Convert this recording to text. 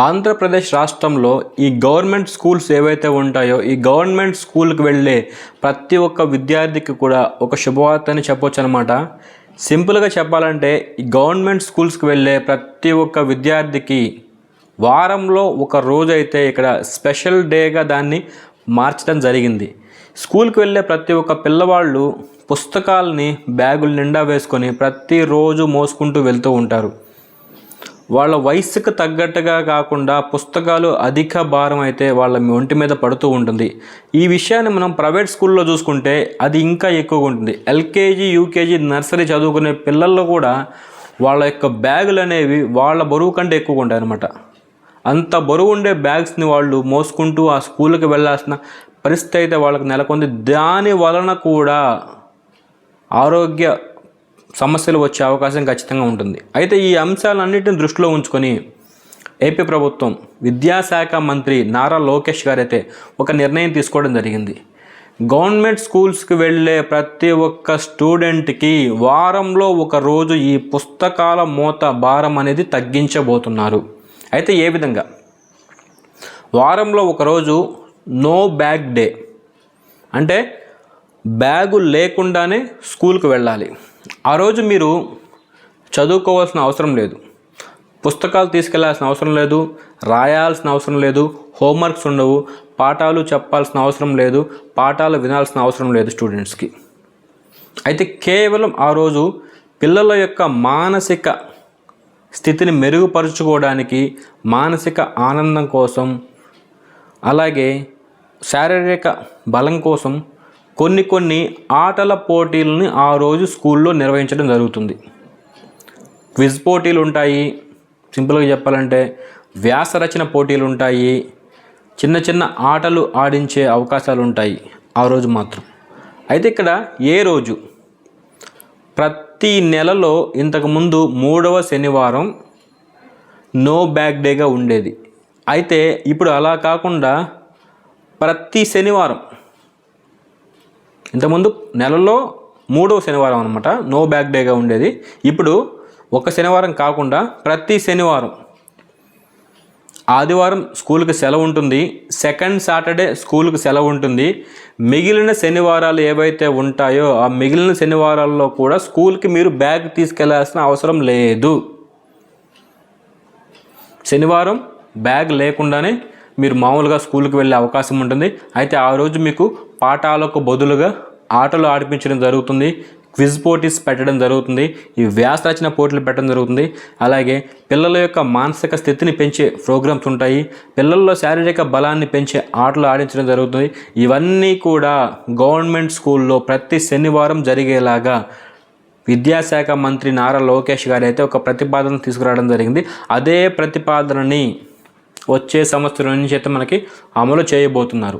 ఆంధ్రప్రదేశ్ రాష్ట్రంలో ఈ government schools ఏవైతే ఉంటాయో ఈ గవర్నమెంట్ స్కూల్కి వెళ్ళే ప్రతి ఒక్క విద్యార్థికి కూడా ఒక శుభవార్త అని చెప్పొచ్చు అనమాట. సింపుల్గా చెప్పాలంటే ఈ గవర్నమెంట్ స్కూల్స్కి వెళ్ళే ప్రతి ఒక్క విద్యార్థికి వారంలో ఒక రోజు అయితే ఇక్కడ స్పెషల్ డేగా దాన్ని మార్చడం జరిగింది. స్కూల్కి వెళ్ళే ప్రతి ఒక్క పిల్లవాళ్ళు పుస్తకాలని బ్యాగుల నిండా వేసుకొని ప్రతిరోజు మోసుకుంటూ వెళ్తూ ఉంటారు. వాళ్ళ వయస్సుకు తగ్గట్టుగా కాకుండా పుస్తకాలు అధిక భారం అయితే వాళ్ళ ఒంటి మీద పడుతూ ఉంటుంది. ఈ విషయాన్ని మనం ప్రైవేట్ స్కూల్లో చూసుకుంటే అది ఇంకా ఎక్కువగా ఉంటుంది. ఎల్కేజీ, యూకేజీ, నర్సరీ చదువుకునే పిల్లల్లో కూడా వాళ్ళ యొక్క బ్యాగులు అనేవి వాళ్ళ బరువు కంటే ఎక్కువగా ఉంటాయి అన్నమాట. అంత బరువు ఉండే బ్యాగ్స్ని వాళ్ళు మోసుకుంటూ ఆ స్కూల్కి వెళ్ళాల్సిన పరిస్థితి అయితే వాళ్ళకి నెలకొంది. దాని వలన కూడా ఆరోగ్య సమస్యలు వచ్చే అవకాశం ఖచ్చితంగా ఉంటుంది. అయితే ఈ అంశాలన్నింటిని దృష్టిలో ఉంచుకొని ఏపీ ప్రభుత్వం విద్యాశాఖ మంత్రి నారా లోకేష్ గారు అయితే ఒక నిర్ణయం తీసుకోవడం జరిగింది. గవర్నమెంట్ స్కూల్స్కి వెళ్ళే ప్రతి ఒక్క స్టూడెంట్కి వారంలో ఒక రోజు ఈ పుస్తకాల మోత భారం అనేది తగ్గించబోతున్నారు. అయితే ఏ విధంగా? వారంలో ఒకరోజు నో బ్యాగ్ డే, అంటే బ్యాగు లేకుండానే స్కూల్కి వెళ్ళాలి. ఆ రోజు మీరు చదువుకోవాల్సిన అవసరం లేదు, పుస్తకాలు తీసుకెళ్లాల్సిన అవసరం లేదు, రాయాల్సిన అవసరం లేదు, హోంవర్క్స్ ఉండవు, పాఠాలు చెప్పాల్సిన అవసరం లేదు, పాఠాలు వినాల్సిన అవసరం లేదు స్టూడెంట్స్కి. అయితే కేవలం ఆ రోజు పిల్లల యొక్క మానసిక స్థితిని మెరుగుపరుచుకోవడానికి, మానసిక ఆనందం కోసం, అలాగే శారీరక బలం కోసం కొన్ని ఆటల పోటీలను ఆ రోజు స్కూల్లో నిర్వహించడం జరుగుతుంది. క్విజ్ పోటీలు ఉంటాయి, సింపుల్గా చెప్పాలంటే వ్యాసరచన పోటీలు ఉంటాయి, చిన్న ఆటలు ఆడించే అవకాశాలు ఉంటాయి ఆ రోజు మాత్రం. అయితే ఇక్కడ ఏ రోజు? ప్రతి నెలలో ఇంతకుముందు 3వ శనివారం నో బ్యాగ్ డేగా ఉండేది. అయితే ఇప్పుడు అలా కాకుండా ప్రతి శనివారం, ఇంతకుముందు నెలలో 3వ శనివారం అనమాట నో బ్యాగ్ డేగా ఉండేది. ఇప్పుడు ఒక శనివారం కాకుండా ప్రతి శనివారం, ఆదివారం స్కూల్కి సెలవు ఉంటుంది, సెకండ్ సాటర్డే స్కూల్కి సెలవు ఉంటుంది. మిగిలిన శనివారాలు ఏవైతే ఉంటాయో ఆ మిగిలిన శనివారాల్లో కూడా స్కూల్కి మీరు బ్యాగ్ తీసుకెళ్లాల్సిన అవసరం లేదు. శనివారం బ్యాగ్ లేకుండానే మీరు మామూలుగా స్కూల్కి వెళ్ళే అవకాశం ఉంటుంది. అయితే ఆ రోజు మీకు పాఠాలకు బదులుగా ఆటలు ఆడిపించడం జరుగుతుంది, క్విజ్ పోటీస్ పెట్టడం జరుగుతుంది, ఈ వ్యాసరచన పోటీలు పెట్టడం జరుగుతుంది. అలాగే పిల్లల యొక్క మానసిక స్థితిని పెంచే ప్రోగ్రామ్స్ ఉంటాయి, పిల్లల్లో శారీరక బలాన్ని పెంచే ఆటలు ఆడించడం జరుగుతుంది. ఇవన్నీ కూడా గవర్నమెంట్ స్కూల్లో ప్రతి శనివారం జరిగేలాగా విద్యాశాఖ మంత్రి నారా లోకేష్ గారు అయితే ఒక ప్రతిపాదన తీసుకురావడం జరిగింది. అదే ప్రతిపాదనని వచ్చే సంవత్సరం నుంచి అయితే మనకి అమలు చేయబోతున్నారు.